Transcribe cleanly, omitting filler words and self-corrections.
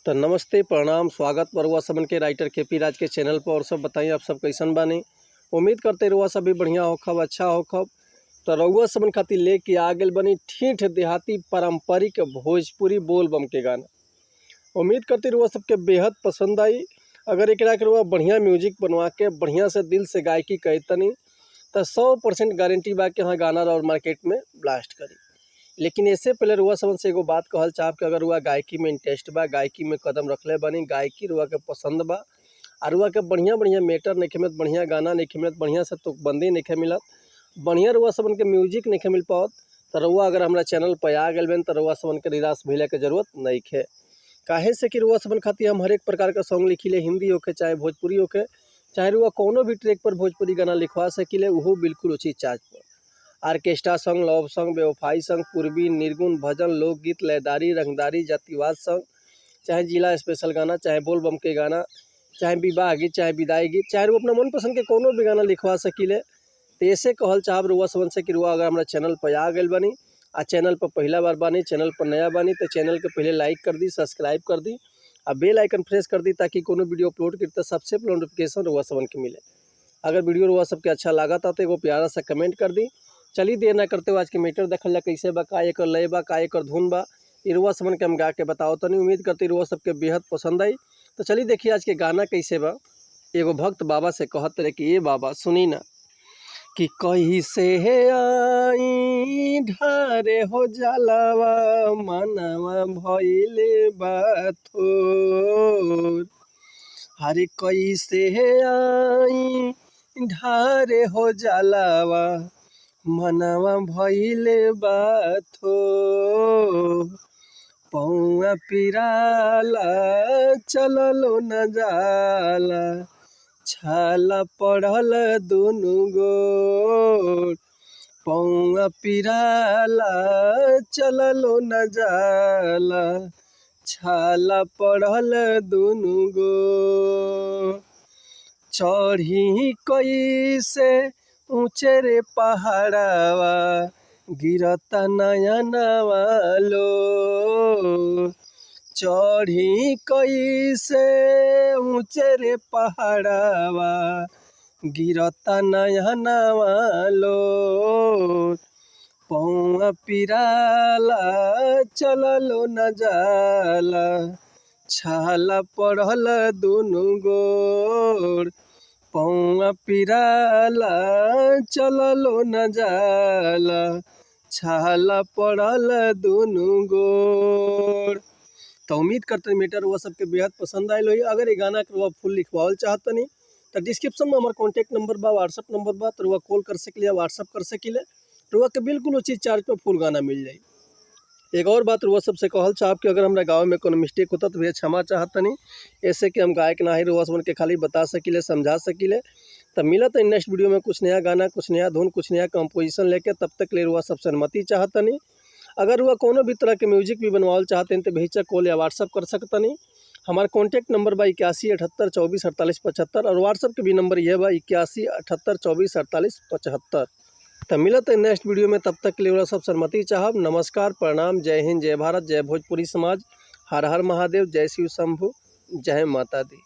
तो नमस्ते प्रणाम स्वागत बरुआ समन के राइटर केपी राज के चैनल पर। और सब बताइए आप सब कैसन बानी। उम्मीद करते रुआ सब भी बढ़िया होखब, अच्छा होखब। तो रउआ समन खातिर लेके आ गए बनी ठीठ देहाती पारंपरिक भोजपुरी बोल बम के गाना। उम्मीद करते रुआ सबके बेहद पसंद आई। अगर एक रुआ बढ़िया म्यूजिक बनवा के बढ़िया से दिल से गायकी कहतनी तो 100% गारंटी बा कि हाँ गाना और मार्केट में ब्लास्ट करी। लेकिन इससे पहले रुआ समन से एगो बात कहल चाहब कि अगर रुआ गायकी में इंटरेस्ट बा, गायकी में कदम रखले बानी, गायकी रुआ के पसंद बा और रुआ के बढ़िया बढ़िया मेटर नहीं मिलत, बढ़िया गाना नहीं मिलत, बढ़िया से तुकबंदी नहीं मिलत, बढ़िया रुआ समन के म्यूजिक नहीं मिल पावत, तो रुआ अगर हमारा चैनल पर आ गए तो रुआ समन के निराश भइले के जरूरत नहीं है। काहे से कि रुआ समन खातिर हम हर एक प्रकार का सॉन्ग लिखिले, हिंदी होके चाहे भोजपुरी होके, चाहे रुआ कोनो भी ट्रैक पर भोजपुरी गाना लिखवा सकिले, वो बिल्कुल उचित चार्ज पर। आर्केस्ट्रा सॉन्ग, लव सॉन्ग, बेवफाई सॉन्ग, पूर्वी, निर्गुण, भजन, लोकगीत, लयदारी, रंगदारी, जातिवाद सॉन्ग, चाहे जिला स्पेशल गाना, चाहे बोल बम के गाना, चाहे विवाह गीत, चाहे विदाई गीत, चाहे रुआ अपना मनपसंद के कोनो भी गाना लिखवा सकिले। तो ऐसे कहल चाहब रुआ समन से कि रुआ अगर हमारा चैनल पर आ गए बानी आ चैनल पर पहला बार बानी, चैनल पर नया बानी, तो चैनल के पहले लाइक कर दी, सब्सक्राइब कर दी और बेल आइकन प्रेस कर दी ताकि कोनो वीडियो अपलोड करते सबसे पहले नोटिफिकेशन रुआ समन के मिले। अगर वीडियो रुआ सबके अच्छा लगा था तो एगो प्यारा सा कमेंट कर दी। चलिए देर ना करते हुए आज के मीटर देखल कैसे बा, का एकर लय बा, का एकर धुन बा, रुआ समन के हम गा के बताओ तनी। उम्मीद करती रुआ सबके बेहद पसंद आई। तो चलिए देखिए आज के गाना कैसे बा। एगो भक्त बाबा से कहत रहे कि ये बाबा सुनी ना कि कैसे आई ढारे हो जलावा मनवा भइले बाथोर, हरे कैसे आई ढारे हो जलावा मनवा भइले बाथो, पौआ पिराला चललो न जाला, छाला पड़ल दुनु गोर, पौआ पिराला चललो न जाला, छाला पड़ल दुनु गोर। चढ़ी कैसे ऊंचे रे पहाड़ावा गिरता नया नवालो, चढ़ी कैसे ऊंचे रे पहाड़ावा गिरता नया नवालो, पौआ पिराला चललो न जाला, छाला पड़ल दुनु गोर, पौआ पिराला चललो न जाला, छाला पड़ल दुनु गोर। तो उम्मीद करते मीटर वह सबके बेहद पसंद आयल होई। अगर ये गाना के फुल लिखवाल चाहतनी तो डिस्क्रिप्शन में हमारा कॉन्टैक्ट नंबर बा, व्हाट्सअप नंबर बा, तो रुआ कॉल कर सकिले, व्हाट्सअप कर सकिले, रुआ के बिल्कुल उचित चार्ज पर फुल गाना मिल जाए। एक और बात रुआ सबसे कहल चाहब कि अगर हमारा गाँव में कोनो मिस्टेक होता तो भैया क्षमा चाहतनी। ऐसे कि हम गायक ना ही रुआ समन के खाली बता सकिले, समझा सकिले। तब मिलत है नेक्स्ट वीडियो में कुछ नया गाना, कुछ नया धुन, कुछ नया कंपोजिशन लेके। तब तक ले रुआ सबसे अनुमति चाहतनी। अगर रुआ कोनो भी तरह के म्यूजिक भी बनवाल चाहते हैं तो बेहिचक कॉल या व्हाट्सअप कर सकतनी। हमारा कॉन्टैक्ट नंबर बा 8178244875 और व्हाट्सअप के भी नंबर यह बा 8178244875। तब मिलत है नेक्स्ट वीडियो में। तब तक के लिए सब सहमति चाहब। नमस्कार, प्रणाम, जय हिंद, जय भारत, जय भोजपुरी समाज, हर हर महादेव, जय शिव शंभु, जय माता दी।